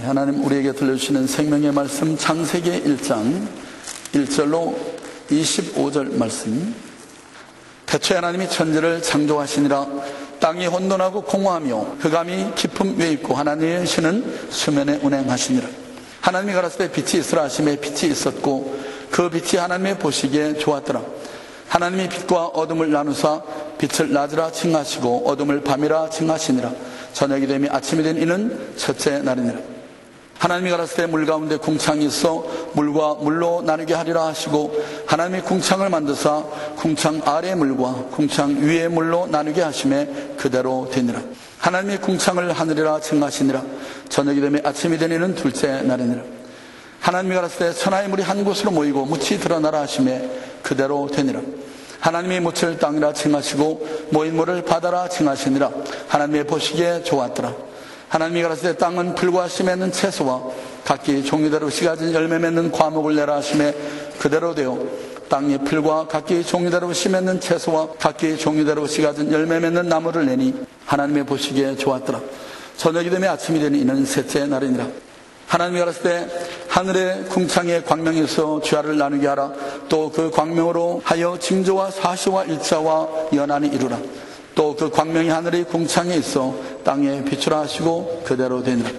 하나님 우리에게 들려주시는 생명의 말씀 창세기 1장 1절로 25절 말씀. 태초에 하나님이 천지를 창조하시니라. 땅이 혼돈하고 공허하며 흑암이 깊음 위에 있고 하나님의 신은 수면에 운행하시니라. 하나님이 가라사대 빛이 있으라 하심에 빛이 있었고 그 빛이 하나님의 보시기에 좋았더라. 하나님이 빛과 어둠을 나누사 빛을 낮이라 칭하시고 어둠을 밤이라 칭하시니라. 저녁이 되며 아침이 된 이는 첫째 날이니라. 하나님이 가라사대 물 가운데 궁창이 있어 물과 물로 나누게 하리라 하시고 하나님이 궁창을 만드사 궁창 아래의 물과 궁창 위의 물로 나누게 하심에 그대로 되니라. 하나님이 궁창을 하늘이라 칭하시니라. 저녁이 되며 아침이 되니는 둘째 날이니라. 하나님이 가라사대 천하의 물이 한 곳으로 모이고 묻이 드러나라 하심에 그대로 되니라. 하나님이 묻을 땅이라 칭하시고 모인 물을 바다라 칭하시니라. 하나님의 보시기에 좋았더라. 하나님이 가라사대 땅은 풀과 씨 맺는 채소와 각기 종류대로 씨 가진 열매 맺는 과목을 내라 하심에 그대로 되어 땅이 풀과 각기 종류대로 씨 맺는 채소와 각기 종류대로 씨 가진 열매 맺는 나무를 내니 하나님의 보시기에 좋았더라. 저녁이 되며 아침이 되니 이는 셋째 날이니라. 하나님이 가라사대 하늘의 궁창에 광명이 있어 주야를 나누게 하라. 또 그 광명으로 하여 징조와 사시와 일자와 연한이 이루라. 또 그 광명이 하늘의 궁창에 있어 땅에 비추라 하시고 그대로 되니라.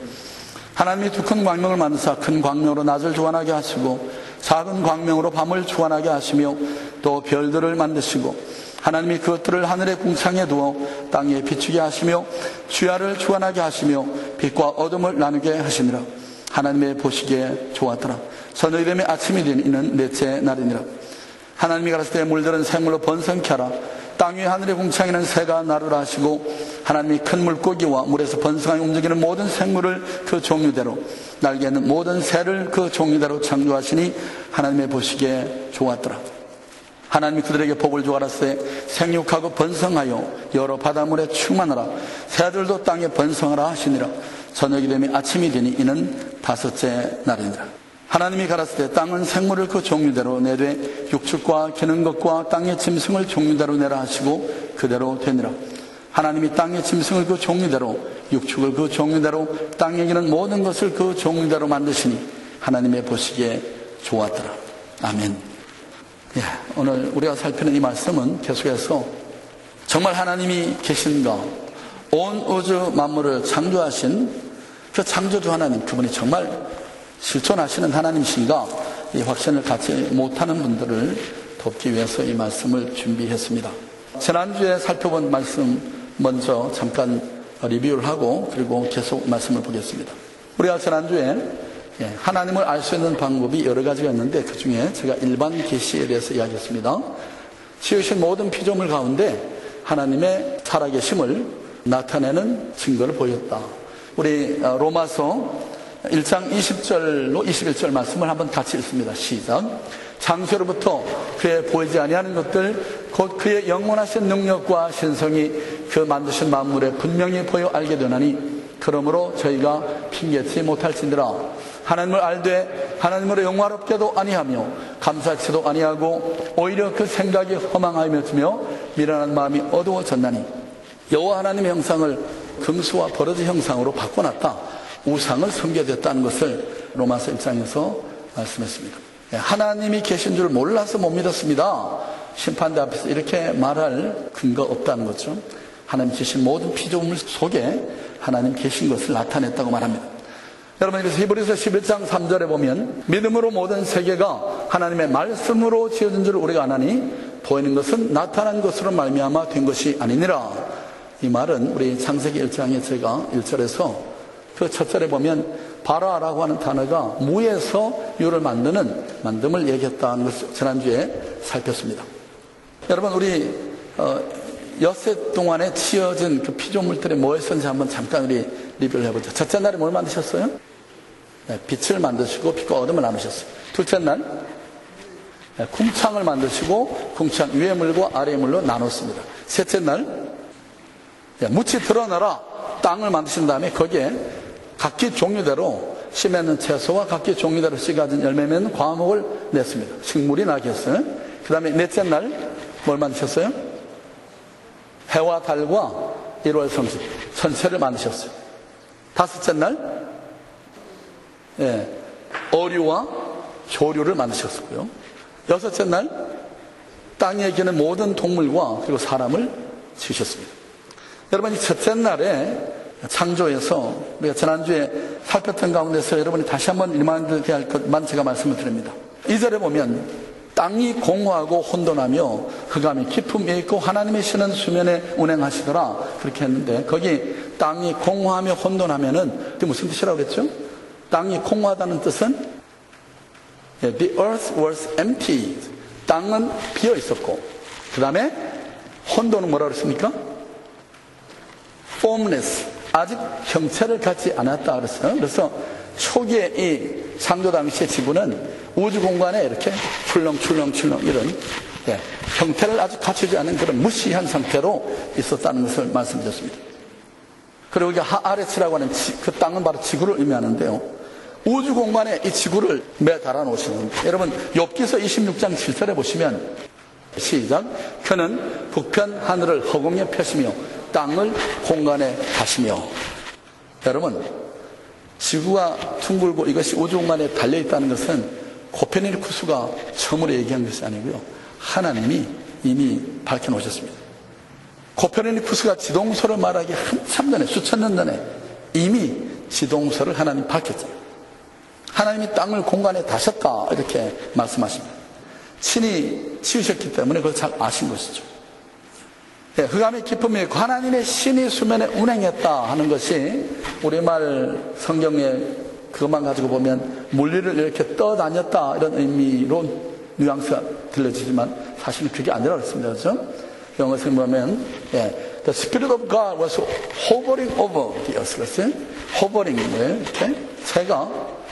하나님이 두 큰 광명을 만드사 큰 광명으로 낮을 주관하게 하시고 작은 광명으로 밤을 주관하게 하시며 또 별들을 만드시고 하나님이 그것들을 하늘의 궁창에 두어 땅에 비추게 하시며 주야를 주관하게 하시며 빛과 어둠을 나누게 하시니라. 하나님의 보시기에 좋았더라. 저녁이 되며 아침이 되니 이는 넷째 날이니라. 하나님이 가라사대 물들은 생물로 번성케 하라. 땅 위에 하늘의 궁창에는 새가 나르라 하시고 하나님이 큰 물고기와 물에서 번성하여 움직이는 모든 생물을 그 종류대로 날개 있는 모든 새를 그 종류대로 창조하시니 하나님의 보시기에 좋았더라. 하나님이 그들에게 복을 주가라사대 생육하고 번성하여 여러 바닷물에 충만하라. 새들도 땅에 번성하라 하시니라. 저녁이 되면 아침이 되니 이는 다섯째 날이니라. 하나님이 가라사대 땅은 생물을 그 종류대로 내되 육축과 기는 것과 땅의 짐승을 종류대로 내라 하시고 그대로 되니라. 하나님이 땅의 짐승을 그 종류대로 육축을 그 종류대로 땅에 기는 모든 것을 그 종류대로 만드시니 하나님의 보시기에 좋았더라. 아멘. 오늘 우리가 살피는 이 말씀은 계속해서 정말 하나님이 계신가, 온 우주 만물을 창조하신 그 창조주 하나님, 그분이 정말 실존하시는 하나님이신가, 이 확신을 갖지 못하는 분들을 돕기 위해서 이 말씀을 준비했습니다. 지난주에 살펴본 말씀 먼저 잠깐 리뷰를 하고 그리고 계속 말씀을 보겠습니다. 우리가 지난주에 하나님을 알 수 있는 방법이 여러 가지가 있는데 그 중에 제가 일반 계시에 대해서 이야기했습니다. 지으신 모든 피조물 가운데 하나님의 살아계심을 나타내는 증거를 보였다. 우리 로마서 1장 20절로 21절 말씀을 한번 같이 읽습니다. 시작. 창세로부터 그의 보이지 아니하는 것들 곧 그의 영원하신 능력과 신성이 그 만드신 만물에 분명히 보여 알게 되나니 그러므로 저희가 핑계치 못할지니라. 하나님을 알되 하나님으로 영화롭게도 아니하며 감사치도 아니하고 오히려 그 생각이 허망하여며 미련한 마음이 어두워졌나니 여호와 하나님의 형상을 금수와 버러지 형상으로 바꿔놨다. 우상을 섬겨졌다는 것을 로마서 1장에서 말씀했습니다. 하나님이 계신 줄 몰라서 못 믿었습니다. 심판대 앞에서 이렇게 말할 근거 없다는 거죠. 하나님 계신 모든 피조물 속에 하나님 계신 것을 나타냈다고 말합니다. 여러분, 그래서 히브리서 11장 3절에 보면 믿음으로 모든 세계가 하나님의 말씀으로 지어진 줄 우리가 아나니 보이는 것은 나타난 것으로 말미암아 된 것이 아니니라. 이 말은 우리 창세기 1장에 제가 1절에서 그 첫 절에 보면 바라라고 하는 단어가 무에서 유를 만듦을 얘기했다는 것을 지난주에 살폈습니다. 여러분, 우리 엿새 동안에 치어진 그 피조물들이 뭐였었는지 한번 잠깐 우리 리뷰를 해보죠. 첫째 날에 뭘 만드셨어요? 빛을 만드시고 빛과 어둠을 나누셨어요. 둘째 날 궁창을 만드시고 궁창 위의 물과 아래의 물로 나눴습니다. 셋째 날 묻이 드러나라 땅을 만드신 다음에 거기에 각기 종류대로 씨 맺는 채소와 각기 종류대로 씨 가진 열매 맺는 과목을 냈습니다. 식물이 나게 했어요. 그 다음에 넷째 날 뭘 만드셨어요? 해와 달과 1월 성신 전체를 만드셨어요. 다섯째 날 어류와 조류를 만드셨고요. 여섯째 날 땅에 기는 모든 동물과 그리고 사람을 지으셨습니다. 여러분, 이 첫째 날에 창조에서 우리가 지난주에 살폈던 가운데서 여러분이 다시 한번 리마인드 해야 할 것만 제가 말씀을 드립니다. 2절에 보면 땅이 공허하고 혼돈하며 흑암이 깊음에 있고 하나님의 신은 수면에 운행하시더라, 그렇게 했는데, 거기 땅이 공허하며 혼돈하면은 그게 무슨 뜻이라고 그랬죠? 땅이 공허하다는 뜻은 The earth was emptied. 땅은 비어 있었고, 그 다음에 혼돈은 뭐라고 그랬습니까? formless. 아직 형체를 갖지 않았다 그랬어요. 그래서 초기에 이 창조 당시의 지구는 우주 공간에 이렇게 출렁출렁 이런 형태를 아직 갖추지 않은 그런 무시한 상태로 있었다는 것을 말씀드렸습니다. 그리고 이게 하아레츠라고 하는 그 땅은 바로 지구를 의미하는데요. 우주 공간에 이 지구를 매달아 놓으시는데, 여러분 욥기서 26장 7절에 보시면 시작. 그는 북편 하늘을 허공에 펴시며 땅을 공간에 하시며. 여러분, 지구가 둥글고 이것이 우주 공간에 달려있다는 것은 코페르니쿠스가 처음으로 얘기한 것이 아니고요, 하나님이 이미 밝혀놓으셨습니다. 코페르니쿠스가 지동설을 말하기 한참 전에, 수천 년 전에 이미 지동설을 하나님 밝혔죠. 하나님이 땅을 공간에 다셨다, 이렇게 말씀하십니다. 신이 지으셨기 때문에 그걸 잘 아신 것이죠. 흑암의 깊음이 있고 하나님의 신이 수면에 운행했다 하는 것이 우리말 성경에 그것만 가지고 보면 물리를 이렇게 떠다녔다, 이런 의미로 뉘앙스가 들려지지만 사실은 그게 아니라고 했습니다. 그렇죠? 영어 성경 보면 The Spirit of God was hovering over the earth. 그렇죠? hovering, 이렇게 새가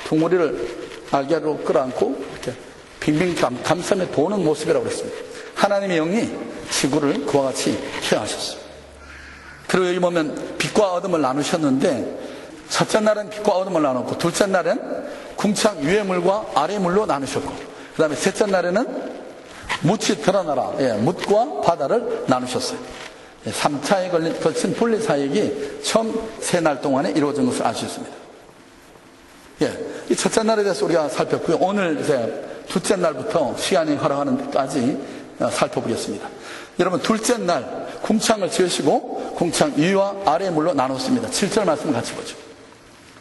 둥우리를 날개로 끌어안고 이렇게 빙빙 감싸며 도는 모습이라고 그랬습니다. 하나님의 영이 지구를 그와 같이 케어하셨어요. 그리고 여기 보면 빛과 어둠을 나누셨는데, 첫째 날은 빛과 어둠을 나눴고, 둘째 날은 궁창 위의 물과 아래 물로 나누셨고, 그 다음에 셋째 날에는 묻이 드러나라, 묻과 바다를 나누셨어요. 3차에 걸친 분리 사역이 처음 3날 동안에 이루어진 것을 알 수 있습니다. 이 첫째 날에 대해서 우리가 살폈고요. 오늘 이제 둘째 날부터 시간이 허락하는 데까지 살펴보겠습니다. 여러분, 둘째 날 궁창을 지으시고 궁창 위와 아래 물로 나눴습니다. 7절 말씀 같이 보죠.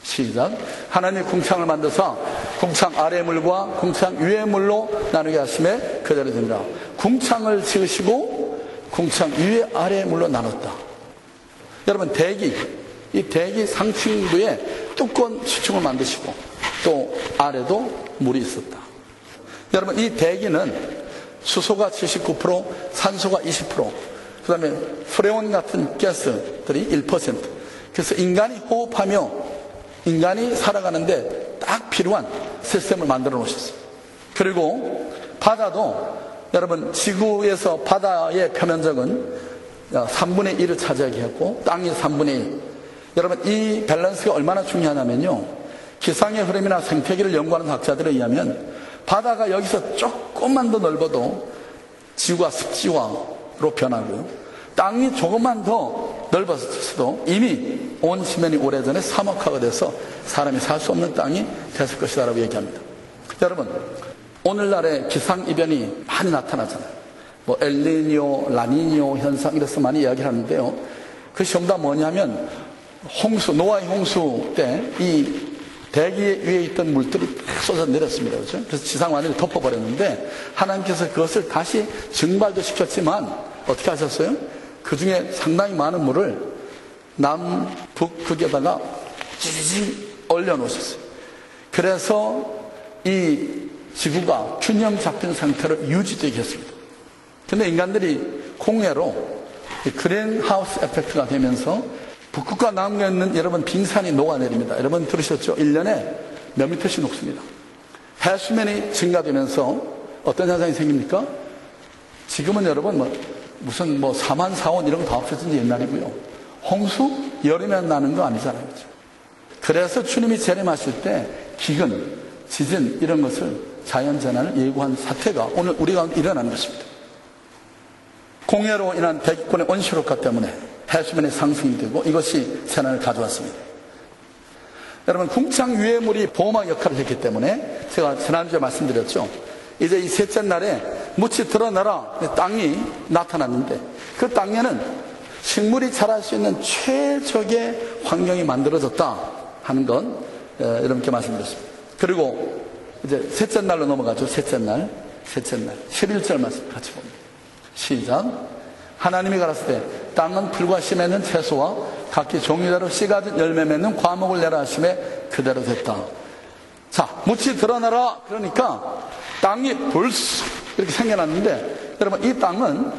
시작. 하나님이 궁창을 만드사 궁창 아래 물과 궁창 위의 물로 나누게 하심에 그대로 됩니다. 궁창을 지으시고 궁창 위의 아래 물로 나눴다. 여러분, 이 대기 상층부에 두꺼운 수층을 만드시고 또 아래도 물이 있었다. 여러분, 이 대기는 수소가 79%, 산소가 20%, 그 다음에 프레온 같은 가스들이 1%. 그래서 인간이 호흡하며 인간이 살아가는데 딱 필요한 시스템을 만들어 놓으셨어요. 그리고 바다도, 여러분, 지구에서 바다의 표면적은 3분의 1을 차지하게 했고 땅이 3분의 1. 여러분, 이 밸런스가 얼마나 중요하냐면요, 기상의 흐름이나 생태계를 연구하는 학자들에 의하면 바다가 여기서 조금만 더 넓어도 지구가 습지화로 변하고요, 땅이 조금만 더 넓어졌어도 이미 온 지면이 오래전에 사막화가 돼서 사람이 살 수 없는 땅이 됐을 것이다 라고 얘기합니다. 여러분, 오늘날의 기상이변이 많이 나타나잖아요. 뭐 엘니뇨, 라니뇨 현상, 이래서 많이 이야기를 하는데요, 그 전부 다 뭐냐면 노아의 홍수 때 이 대기 위에 있던 물들이 팍 쏟아 내렸습니다. 그렇죠? 그래서 지상 완전히 덮어버렸는데 하나님께서 그것을 다시 증발도 시켰지만 어떻게 하셨어요? 그 중에 상당히 많은 물을 남북극에다가 찌릿 올려놓으셨어요. 그래서 이 지구가 균형 잡힌 상태로 유지되게 했습니다. 근데 인간들이 공해로 그린하우스 에펙트가 되면서 북극과 남극에 있는 여러분 빙산이 녹아내립니다. 여러분 들으셨죠? 1년에 몇 미터씩 녹습니다. 해수면이 증가되면서 어떤 현상이 생깁니까? 지금은 여러분 무슨 4만 4원 이런 거 다 없어진 지 옛날이고요. 홍수 여름에 나는 거 아니잖아요. 그렇죠? 그래서 주님이 재림하실 때 기근, 지진 이런 것을, 자연재난을 예고한 사태가 오늘 우리 가운데 일어나는 것입니다. 공해로 인한 대기권의 온실효과 때문에 해수면이 상승이 되고 이것이 재난을 가져왔습니다. 여러분, 궁창 유해물이 보호막 역할을 했기 때문에 제가 지난주에 말씀드렸죠. 이제 이 셋째 날에 묻이 드러나라 땅이 나타났는데, 그 땅에는 식물이 자랄 수 있는 최적의 환경이 만들어졌다 하는 건 여러분께 말씀드렸습니다. 그리고 이제 셋째 날로 넘어가죠. 셋째 날 11절 말씀 같이 봅니다. 시작. 하나님이 가라사대 땅은 풀과 씨 맺는 채소와 각기 종류대로 씨 가진 열매 맺는 과목을 내라 하심에 그대로 됐다. 자, 묻이 드러나라. 그러니까 땅이 벌써 이렇게 생겨났는데, 여러분, 이 땅은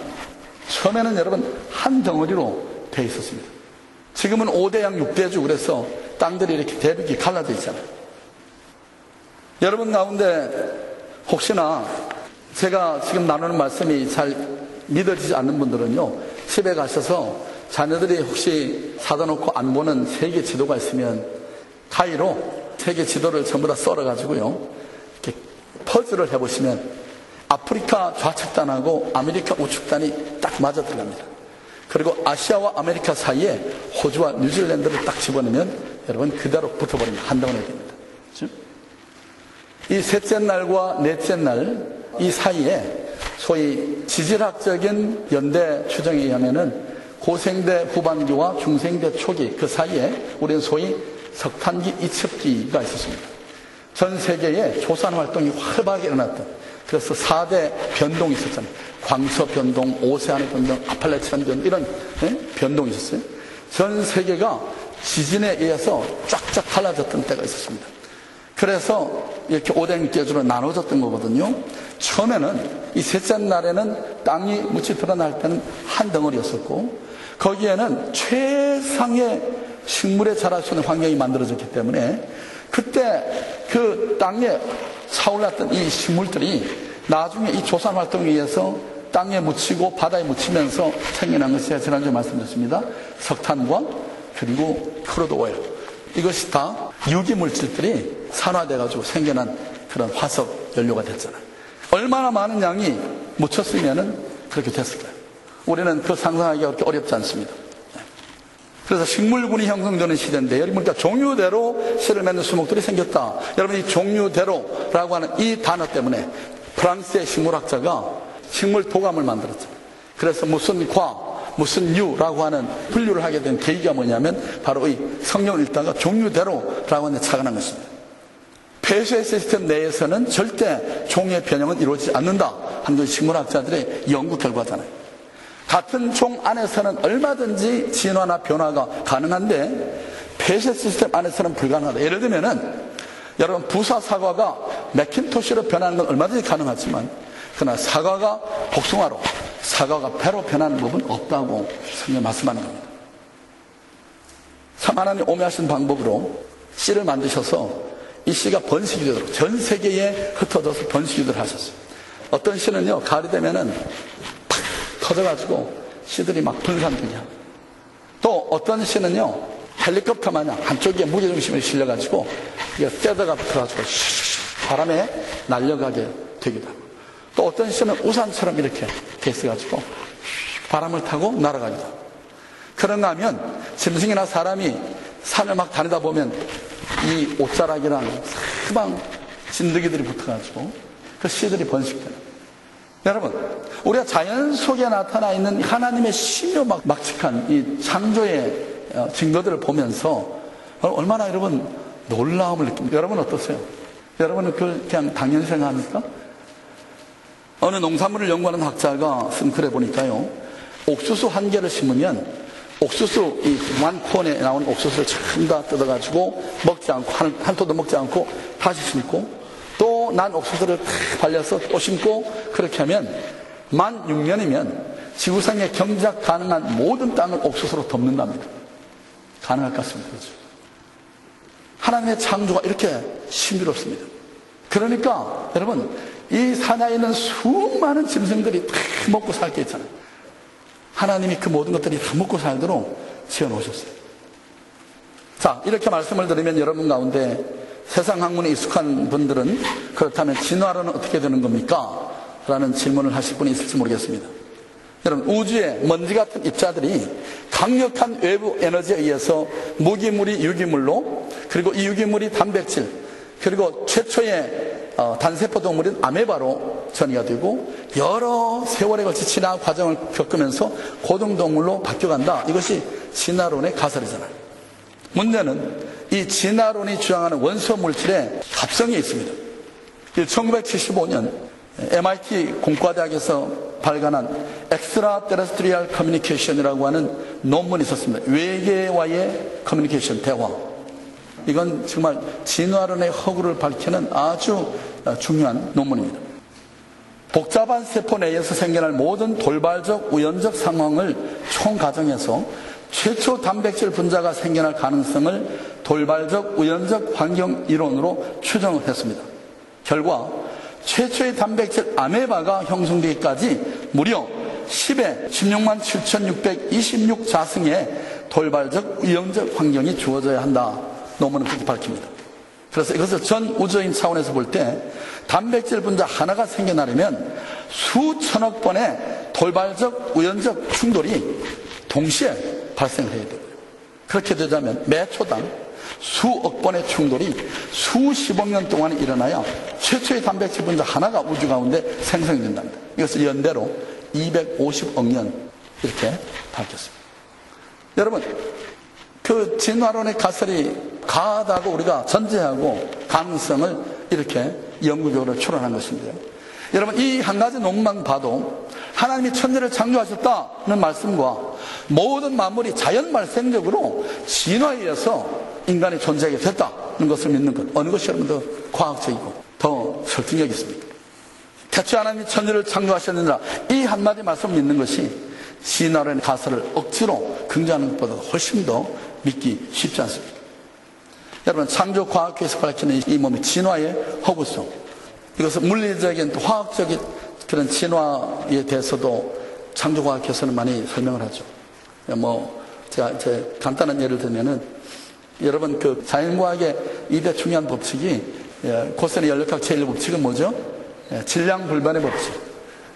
처음에는 여러분 한 덩어리로 돼 있었습니다. 지금은 5대양 6대주, 그래서 땅들이 이렇게 대륙이 갈라져 있잖아요. 여러분 가운데 혹시나 제가 지금 나누는 말씀이 잘 믿어지지 않는 분들은요, 집에 가셔서 자녀들이 혹시 사다 놓고 안 보는 세계 지도가 있으면 가위로 세계 지도를 전부 다 썰어가지고요, 이렇게 퍼즐을 해보시면 아프리카 좌측단하고 아메리카 우측단이 딱 맞아 들어갑니다. 그리고 아시아와 아메리카 사이에 호주와 뉴질랜드를 딱 집어넣으면 여러분 그대로 붙어버립니다. 한 덩어리 됩니다. 그렇죠? 이 셋째 날과 넷째 날 이 사이에 소위 지질학적인 연대 추정에 의하면은 고생대 후반기와 중생대 초기, 그 사이에 우리는 소위 석탄기 이첩기가 있었습니다. 전 세계에 조산 활동이 활발하게 일어났던, 그래서 4대 변동이 있었잖아요. 광서 변동, 오세안의 변동, 아팔레치안 변동, 이런 변동이 있었어요. 전 세계가 지진에 의해서 쫙쫙 갈라졌던 때가 있었습니다. 그래서 이렇게 5대 6대주로 나눠졌던 거거든요. 처음에는 이 셋째 날에는 땅이 묻이 드러날 때는 한 덩어리였었고, 거기에는 최상의 식물에 자랄 수 있는 환경이 만들어졌기 때문에 그때 그 땅에 차올랐던 이 식물들이 나중에 이 조산 활동에 의해서 땅에 묻히고 바다에 묻히면서 생겨난 것이 제가 지난주에 말씀드렸습니다. 석탄과 그리고 크루드 오일, 이것이 다 유기물질들이 산화돼가지고 생겨난 그런 화석 연료가 됐잖아요. 얼마나 많은 양이 묻혔으면 그렇게 됐을까요? 우리는 그 상상하기가 그렇게 어렵지 않습니다. 그래서 식물군이 형성되는 시대인데, 여러분, 그러니까 종류대로 씨를 맺는 수목들이 생겼다. 여러분, 이 종류대로라고 하는 이 단어 때문에 프랑스의 식물학자가 식물 도감을 만들었죠. 그래서 무슨 과, 무슨 유라고 하는 분류를 하게 된 계기가 뭐냐면 바로 이 성경을 읽다가 종류대로라고 하는 데 착안한 것입니다. 폐쇄 시스템 내에서는 절대 종의 변형은 이루어지지 않는다 하는 것이 식물학자들의 연구 결과잖아요. 같은 종 안에서는 얼마든지 진화나 변화가 가능한데 폐쇄 시스템 안에서는 불가능하다. 예를 들면은 여러분, 부사 사과가 맥킨토시로 변하는 건 얼마든지 가능하지만, 그러나 사과가 복숭아로, 사과가 배로 변하는 법은 없다고 성경이 말씀하는 겁니다. 참 하나님 오묘하신 방법으로 씨를 만드셔서 이 씨가 번식이 되도록 전 세계에 흩어져서 번식이 되도록 하셨어요. 어떤 씨는요, 가을이 되면은 팍 터져가지고 씨들이 막 분산되게 하고, 또 어떤 씨는요, 헬리콥터 마냥 한쪽에 무게중심을 실려가지고 이게 떼다가 붙어가지고 바람에 날려가게 되기도 하고, 또 어떤 씨는 우산처럼 이렇게 돼 있어가지고 바람을 타고 날아가기도 하고. 그런가 하면 짐승이나 사람이 산을 막 다니다 보면 이 옷자락이랑 사방 진드기들이 붙어가지고 그 씨들이 번식되는. 여러분, 우리가 자연 속에 나타나 있는 하나님의 신묘막측한 이 창조의 증거들을 보면서 얼마나 여러분 놀라움을 느낍니까? 여러분 어떠세요? 여러분은 그걸 그냥 당연히 생각합니까? 어느 농산물을 연구하는 학자가 쓴 글에 보니까요, 옥수수 한 개를 심으면 옥수수 이 완콘에 나온 옥수수를 전부 다 뜯어가지고 먹지 않고 한 토도 먹지 않고 다시 심고, 또 난 옥수수를 발려서 또 심고, 그렇게 하면 만 6년이면 지구상에 경작 가능한 모든 땅을 옥수수로 덮는답니다. 가능할 것 같습니다. 그렇죠? 하나님의 창조가 이렇게 신비롭습니다. 그러니까 여러분, 이 산하에 있는 수많은 짐승들이 다 먹고 살 게 있잖아요. 하나님이 그 모든 것들이 다 먹고 살도록 지어놓으셨어요. 자, 이렇게 말씀을 드리면 여러분 가운데 세상 학문에 익숙한 분들은 그렇다면 진화론은 어떻게 되는 겁니까? 라는 질문을 하실 분이 있을지 모르겠습니다. 여러분, 우주의 먼지 같은 입자들이 강력한 외부 에너지에 의해서 무기물이 유기물로, 그리고 이 유기물이 단백질, 그리고 최초의 단세포 동물인 아메바로 전이가 되고 여러 세월에 걸쳐 진화 과정을 겪으면서 고등동물로 바뀌어간다. 이것이 진화론의 가설이잖아요. 문제는 이 진화론이 주장하는 원소 물질의 합성이 있습니다. 1975년 MIT 공과대학에서 발간한 Extraterrestrial Communication이라고 하는 논문이 있었습니다. 외계와의 커뮤니케이션, 대화. 이건 정말 진화론의 허구를 밝히는 아주 중요한 논문입니다. 복잡한 세포 내에서 생겨날 모든 돌발적 우연적 상황을 총가정해서 최초 단백질 분자가 생겨날 가능성을 돌발적 우연적 환경 이론으로 추정을 했습니다. 결과 최초의 단백질 아메바가 형성되기까지 무려 10에 16만 7,626 자승의 돌발적 우연적 환경이 주어져야 한다. 논문은 그렇게 밝힙니다. 그래서 이것을 전 우주인 차원에서 볼 때 단백질 분자 하나가 생겨나려면 수천억 번의 돌발적 우연적 충돌이 동시에 발생해야 되고요. 그렇게 되자면 매 초당 수억 번의 충돌이 수십억 년 동안에 일어나야 최초의 단백질 분자 하나가 우주 가운데 생성이 된답니다. 이것을 연대로 250억 년 이렇게 밝혔습니다. 여러분, 그 진화론의 가설이 가하다고 우리가 전제하고 가능성을 이렇게 연구적으로 추론한 것인데요. 여러분, 이 한 가지 논문만 봐도 하나님이 천지를 창조하셨다는 말씀과 모든 만물이 자연 발생적으로 진화에 의해서 인간이 존재하게 됐다는 것을 믿는 것, 어느 것이 여러분 더 과학적이고 더 설득력이 있습니까? 태초에 하나님이 천지를 창조하셨느니라, 이 한마디 말씀을 믿는 것이 진화론의 가설을 억지로 긍정하는 것보다 훨씬 더 믿기 쉽지 않습니다. 여러분, 창조과학회에서 밝히는 이 몸의 진화의 허구성, 이것은 물리적인 또 화학적인 그런 진화에 대해서도 창조과학회에서는 많이 설명을 하죠. 제가 간단한 예를 들면은, 여러분, 그 자연과학의 2대 중요한 법칙이, 고스의 연력학 제1법칙은 뭐죠? 질량 불변의 법칙,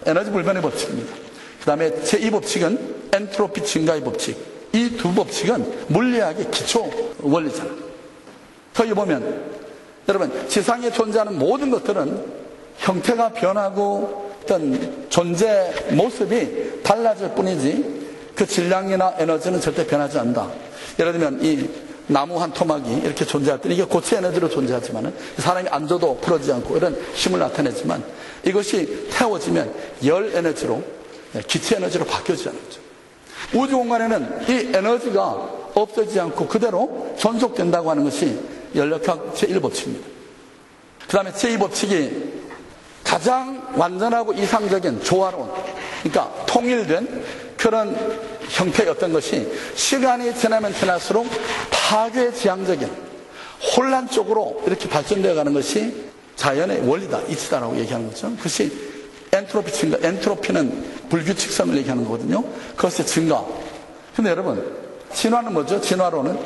에너지 불변의 법칙입니다. 그 다음에 제2법칙은 엔트로피 증가의 법칙. 이 두 법칙은 물리학의 기초 원리잖아요. 거기 보면, 여러분, 지상에 존재하는 모든 것들은 형태가 변하고 어떤 존재 모습이 달라질 뿐이지 그 질량이나 에너지는 절대 변하지 않는다. 예를 들면 이 나무 한 토막이 이렇게 존재할 때는 이게 고체 에너지로 존재하지만 사람이 앉아도 풀어지지 않고 이런 힘을 나타내지만 이것이 태워지면 열 에너지로, 기체 에너지로 바뀌어지지 않는 거죠. 우주 공간에는 이 에너지가 없어지지 않고 그대로 존속된다고 하는 것이 연력학 제1법칙입니다. 그 다음에 제2법칙이 가장 완전하고 이상적인 조화로운, 그러니까 통일된 그런 형태의 어떤 것이 시간이 지나면 지날수록 파괴지향적인 혼란 쪽으로 이렇게 발전되어 가는 것이 자연의 원리다, 이치다라고 얘기하는 거죠. 그것이 엔트로피 증가, 엔트로피는 불규칙성을 얘기하는 거거든요. 그것의 증가. 근데 여러분, 진화는 뭐죠? 진화론은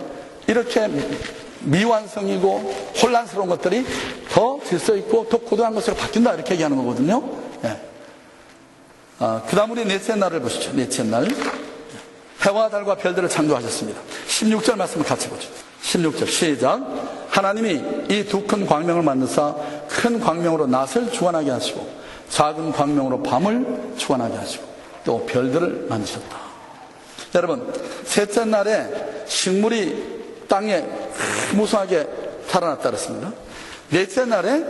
이렇게 미완성이고 혼란스러운 것들이 더 질서 있고 더 고도한 것으로 바뀐다, 이렇게 얘기하는 거거든요. 예. 그 다음 우리 넷째 날을 보시죠. 넷째 날. 해와 달과 별들을 창조하셨습니다. 16절 말씀을 같이 보죠. 16절 시작. 하나님이 이 두 큰 광명을 만드사 큰 광명으로 낮을 주관하게 하시고 작은 광명으로 밤을 주관하게 하시고 또 별들을 만드셨다. 여러분, 셋째 날에 식물이 땅에 무수하게 살아났다 그랬습니다. 넷째 날에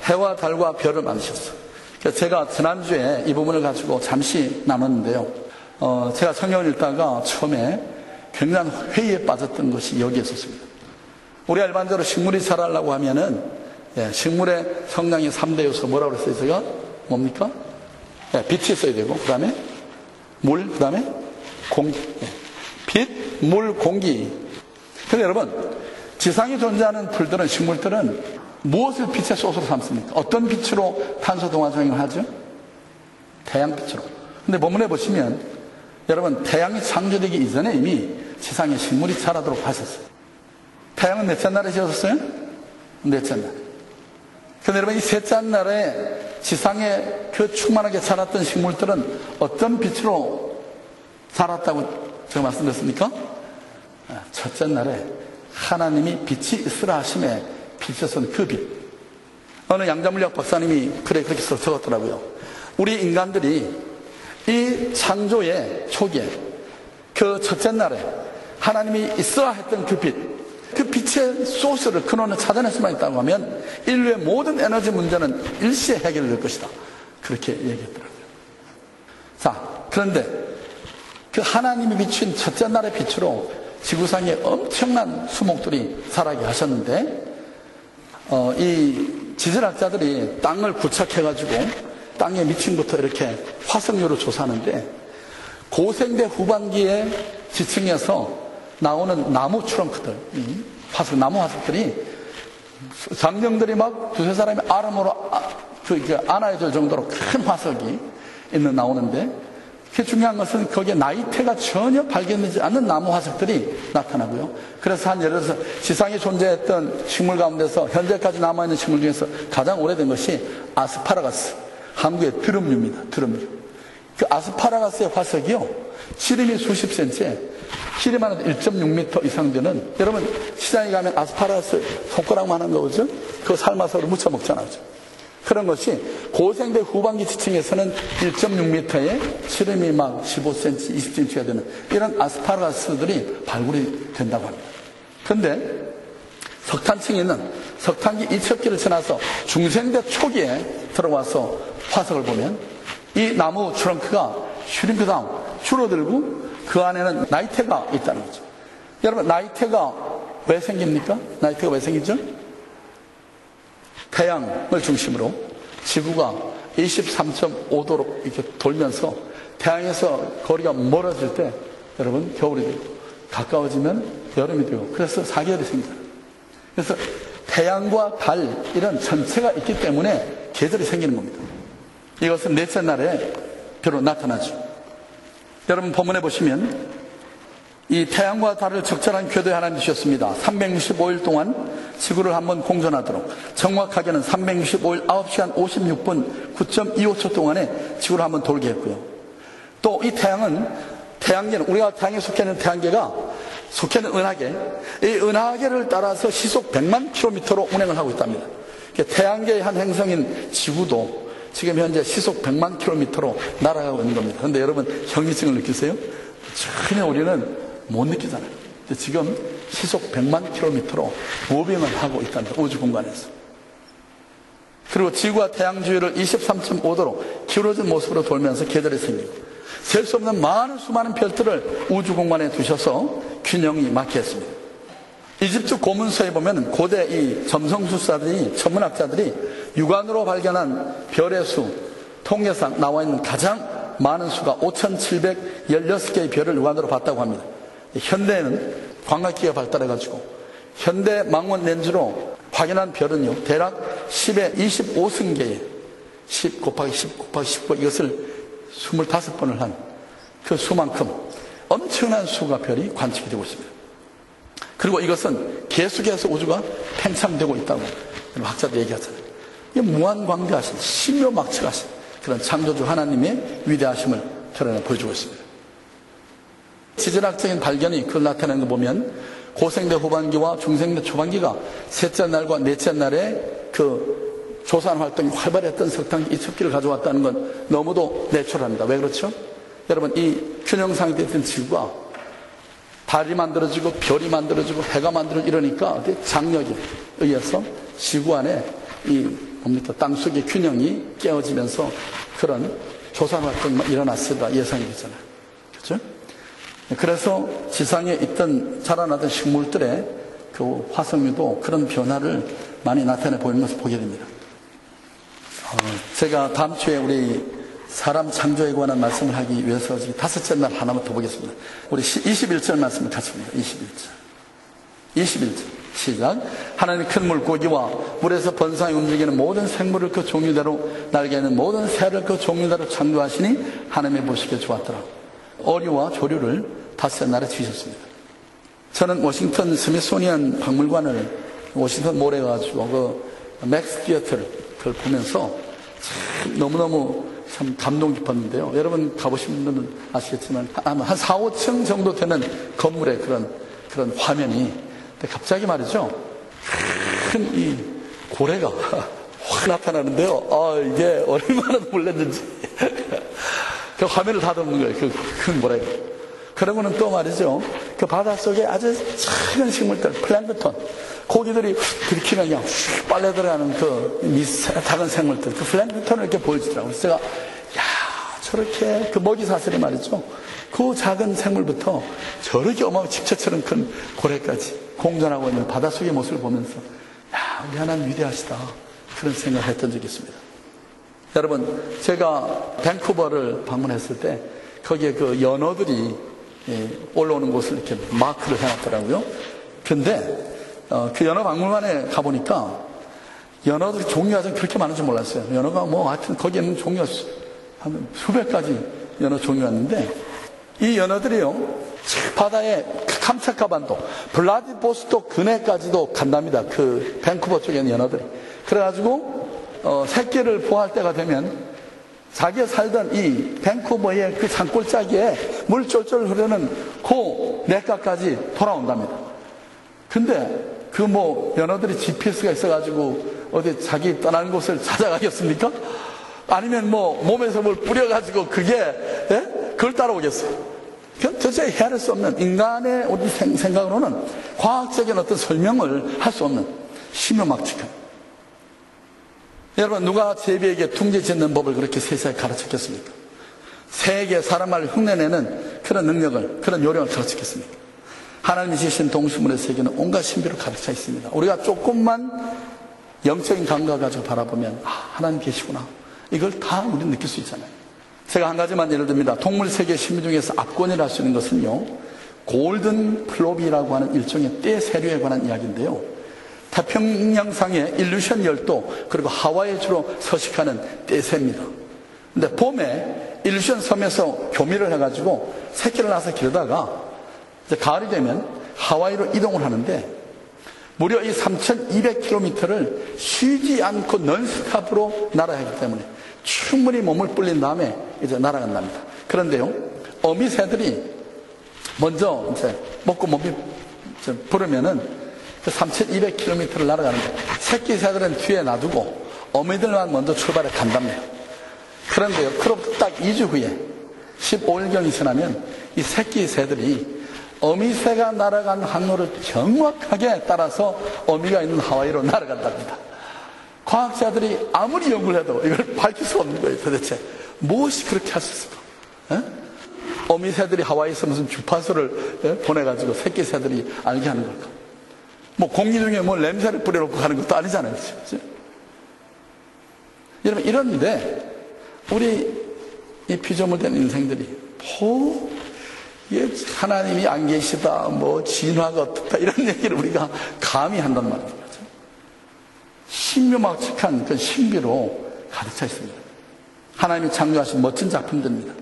해와 달과 별을 만드셨어요. 제가 지난주에 이 부분을 가지고 잠시 나눴는데요. 제가 성경을 읽다가 처음에 굉장한 회의에 빠졌던 것이 여기에 있었습니다. 우리가 일반적으로 식물이 자라려고 하면은, 식물의 성장의 3대 요소 뭐라고 그랬어요? 제가? 뭡니까? 빛이 있어야 되고, 그 다음에 물, 그 다음에 공기. 빛, 물, 공기. 근데 여러분, 지상에 존재하는 풀들은, 식물들은 무엇을 빛의 소스로 삼습니까? 어떤 빛으로 탄소 동화작용을 하죠? 태양빛으로. 근데 본문에 보시면 여러분, 태양이 창조되기 이전에 이미 지상에 식물이 자라도록 하셨어요. 태양은 넷째 날에 지었어요? 넷째 날. 근데 여러분, 이 셋째 날에 지상에 그 충만하게 자랐던 식물들은 어떤 빛으로 자랐다고 제가 말씀드렸습니까? 첫째 날에 하나님이 빛이 있으라 하심에 빛에서는 그 빛. 어느 양자물리학 박사님이 그렇게 적었더라고요. 우리 인간들이 이 창조의 초기에 그 첫째 날에 하나님이 있어야 했던 그 빛, 그 빛의 소스를, 근원을 찾아낼 수만 있다고 하면 인류의 모든 에너지 문제는 일시에 해결될 것이다. 그렇게 얘기했더라고요. 자, 그런데 그 하나님이 비춘 첫째 날의 빛으로 지구상에 엄청난 수목들이 자라게 하셨는데, 이 지질학자들이 땅을 구착해가지고 땅에 미친 것부터 이렇게 화석류를 조사하는데, 고생대 후반기에 지층에서 나오는 나무 트렁크들, 나무 화석들이 장정들이 막 두세 사람이 아름으로 안아야 될 정도로 큰 화석이 나오는데, 그 중요한 것은 거기에 나이테가 전혀 발견되지 않는 나무 화석들이 나타나고요. 그래서 예를 들어서 지상에 존재했던 식물 가운데서 현재까지 남아있는 식물 중에서 가장 오래된 것이 아스파라거스, 한국의 드럼류입니다. 드럼류. 그 아스파라거스의 화석이요, 지름이 수십 센치에 길이만 해도 1.6m 이상 되는, 여러분 시장에 가면 아스파라거스 손가락만 한 거죠? 그거 삶아서 무쳐 먹잖아요. 그런 것이 고생대 후반기 지층에서는 1.6m에 지름이 막 15cm, 20cm가 되는 이런 아스파라거스들이 발굴이 된다고 합니다. 그런데 석탄층에 있는 석탄기 이첩기를 지나서 중생대 초기에 들어와서 화석을 보면 이 나무 트렁크가 슈링크다운, 줄어들고 그 안에는 나이테가 있다는 거죠. 여러분, 나이테가 왜 생깁니까? 나이테가 왜 생기죠? 태양을 중심으로 지구가 23.5도로 이렇게 돌면서 태양에서 거리가 멀어질 때, 여러분, 겨울이 되고 가까워지면 여름이 되고, 그래서 사계절이 생겨요. 그래서 태양과 달 이런 전체가 있기 때문에 계절이 생기는 겁니다. 이것은 넷째 날에 비로 나타나죠. 여러분, 본문에 보시면 이 태양과 달을 적절한 궤도에 하나님 주셨습니다. 365일 동안 지구를 한번 공전하도록, 정확하게는 365일 9시간 56분 9.25초 동안에 지구를 한번 돌게 했고요. 또 이 태양계는 우리가 태양에 속해 있는 태양계가 속해 있는 은하계, 이 은하계를 따라서 시속 100만 킬로미터로 운행을 하고 있답니다. 태양계의 한 행성인 지구도 지금 현재 시속 100만 킬로미터로 날아가고 있는 겁니다. 그런데 여러분, 현기증을 느끼세요? 전혀 우리는 못 느끼잖아요. 지금 시속 100만 킬로미터로 무빙을 하고 있다는 우주 공간에서. 그리고 지구와 태양 주위를 23.5도로 기울어진 모습으로 돌면서 계절이 생기고, 셀 수 없는 수많은 별들을 우주 공간에 두셔서 균형이 맞게 했습니다. 이집트 고문서에 보면 고대 이 점성술사들이, 천문학자들이 육안으로 발견한 별의 수, 통계상 나와 있는 가장 많은 수가 5,716개의 별을 육안으로 봤다고 합니다. 현대에는 광학기가 발달해가지고 현대 망원 렌즈로 확인한 별은요, 대략 10의 25승계의 10 곱하기 10 곱하기 19, 이것을 25번을 한 그 수만큼 엄청난 수가 별이 관측이 되고 있습니다. 그리고 이것은 계속해서 우주가 팽창되고 있다고 학자들이 얘기하잖아요. 이게 무한광대하신, 신묘막측하신 그런 창조주 하나님의 위대하심을 드러내 보여주고 있습니다. 지질학적인 발견이 그걸 나타내는 거 보면 고생대 후반기와 중생대 초반기가 셋째 날과 넷째 날에 그 조산 활동이 활발했던 석탄기 이첩기를 가져왔다는 건 너무도 내추럴합니다. 왜 그렇죠? 여러분, 이 균형상이 됐던 지구가 달이 만들어지고 별이 만들어지고 해가 만들어지고 이러니까 장력에 의해서 지구 안에 땅 속의 균형이 깨어지면서 그런 조산 활동이 일어났을까 예상이 되잖아요. 그렇죠? 그래서 지상에 있던 자라나던 식물들의 그 화석류도 그런 변화를 많이 나타내 보이는 것을 보게 됩니다. 제가 다음 주에 우리 사람 창조에 관한 말씀을 하기 위해서 다섯째 날 하나만 더 보겠습니다. 우리 21절 말씀을 같이 봅니다. 21절 시작. 하나님 큰 물고기와 물에서 번성하게 움직이는 모든 생물을 그 종류대로, 날개는 모든 새를 그 종류대로 창조하시니 하나님이 보시기에 좋았더라. 어류와 조류를 다섯째 날에 지으셨습니다. 저는 워싱턴 스미소니언 박물관을 워싱턴 몰에 가지고 그 맥스 티어터를 그걸 보면서 참 너무너무 참 감동 깊었는데요. 여러분 가보신 분들은 아시겠지만 한 4, 5층 정도 되는 건물의 그런 화면이 갑자기 말이죠. 큰 이 고래가 확 나타나는데요. 이게 얼마나 놀랐는지. 그 화면을 다 덮는 거예요. 그 큰 고래가. 그러고는 또 말이죠. 그 바닷속에 아주 작은 식물들, 플랭크톤. 고기들이 들키면 그냥 슉 빨려 들어가는 작은 생물들. 그 플랭크톤을 이렇게 보여주더라고요. 그래서 제가, 저렇게 그 먹이 사슬이 말이죠. 그 작은 생물부터 저렇게 어마어마한 집처처럼 큰 고래까지 공존하고 있는 바닷속의 모습을 보면서, 우리 하나님 위대하시다. 그런 생각을 했던 적이 있습니다. 여러분, 제가 밴쿠버를 방문했을 때, 거기에 그 연어들이 올라오는 곳을 이렇게 마크를 해놨더라고요. 근데, 그 연어 박물관에 가보니까, 연어들이 종류가 좀 그렇게 많은 줄 몰랐어요. 연어가 하여튼 거기에는 종류가 한 수백 가지 연어 종류가 있는데, 이 연어들이요, 바다에 캄차카반도, 블라디보스토크 근해까지도 간답니다. 그 밴쿠버 쪽에 있는 연어들이. 그래가지고, 새끼를 보호할 때가 되면, 자기가 살던 이 밴쿠버의 그 산골짜기에 물 쫄쫄 흐르는 그 냇가까지 돌아온답니다. 근데 그 연어들이 GPS가 있어가지고 어디 자기 떠나는 곳을 찾아가겠습니까? 아니면 몸에서 뭘 뿌려가지고 그걸 따라오겠어요? 도저히 헤아릴 수 없는 인간의 우리 생각으로는 과학적인 어떤 설명을 할 수 없는 신묘막측한. 여러분, 누가 제비에게 둥지 짓는 법을 그렇게 세세하게 가르쳤겠습니까? 새에게 사람 말을 흉내내는 그런 능력을, 그런 요령을 가르쳤겠습니까? 하나님이 지으신 동식물의 세계는 온갖 신비로 가득 차 있습니다. 우리가 조금만 영적인 감각을 가지고 바라보면 하나님 계시구나. 이걸 다 우리는 느낄 수 있잖아요. 제가 한 가지만 예를 듭니다. 동물 세계 신비 중에서 압권이라 할 수 있는 것은요, 골든 플로비라고 하는 일종의 떼 세류에 관한 이야기인데요. 태평양상의 일루션 열도, 그리고 하와이에 주로 서식하는 떼새입니다. 근데 봄에 일루션 섬에서 교미를 해가지고 새끼를 낳아서 기르다가 이제 가을이 되면 하와이로 이동을 하는데, 무려 이 3,200km를 쉬지 않고 넌스탑으로 날아야 하기 때문에 충분히 몸을 불린 다음에 이제 날아간답니다. 그런데요, 어미새들이 먼저 이제 먹고 몸이 부르면은 그 3,200km를 날아가는데, 새끼 새들은 뒤에 놔두고 어미들만 먼저 출발해 간답니다. 그런데요, 그로부터 딱 2주 후에 15일경이 지나면 이 새끼 새들이 어미새가 날아간 항로를 정확하게 따라서 어미가 있는 하와이로 날아간답니다. 과학자들이 아무리 연구를 해도 이걸 밝힐 수 없는 거예요. 도대체 무엇이 그렇게 할 수 있을까? 어미새들이 하와이에서 무슨 주파수를 보내가지고 새끼 새들이 알게 하는 걸까? 공기 중에 냄새를 뿌려놓고 가는 것도 아니잖아요. 그렇죠? 여러분, 이런데 우리 이 피조물된 인생들이 하나님이 안 계시다, 진화가 어떻다, 이런 얘기를 우리가 감히 한단 말이죠. 신묘막측한 그 신비로 가득 차 있습니다. 하나님이 창조하신 멋진 작품들입니다.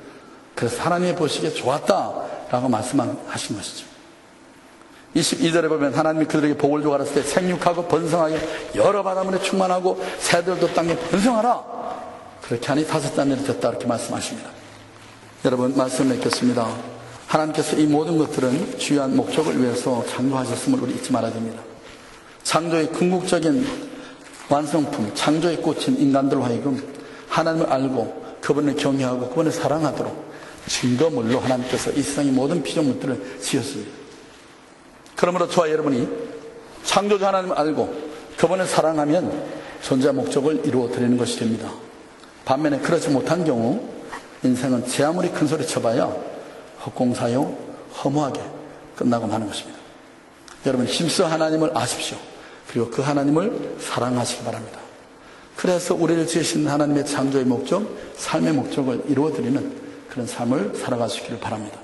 그래서 하나님이 보시기에 좋았다라고 말씀하신 것이죠. 22절에 보면 하나님이 그들에게 복을 주고 가라사대 생육하고 번성하게 여러 바다물에 충만하고 새들도 땅에 번성하라. 그렇게 하니 다섯 단일이 됐다, 이렇게 말씀하십니다. 여러분, 말씀을 맺겠습니다. 하나님께서 이 모든 것들은 주요한 목적을 위해서 창조하셨음을 우리 잊지 말아야 됩니다. 창조의 궁극적인 완성품, 창조의 꽃인 인간들로 하여금 하나님을 알고 그분을 경외하고 그분을 사랑하도록 증거물로 하나님께서 이 세상의 모든 피조물들을 지었습니다. 그러므로 저와 여러분이 창조자 하나님을 알고 그분을 사랑하면 존재 목적을 이루어 드리는 것이 됩니다. 반면에 그렇지 못한 경우 인생은 제 아무리 큰 소리 쳐봐야 헛공사요, 허무하게 끝나고 마는 것입니다. 여러분, 힘써 하나님을 아십시오. 그리고 그 하나님을 사랑하시기 바랍니다. 그래서 우리를 지으신 하나님의 창조의 목적, 삶의 목적을 이루어드리는 그런 삶을 살아갈 수 있기를 바랍니다.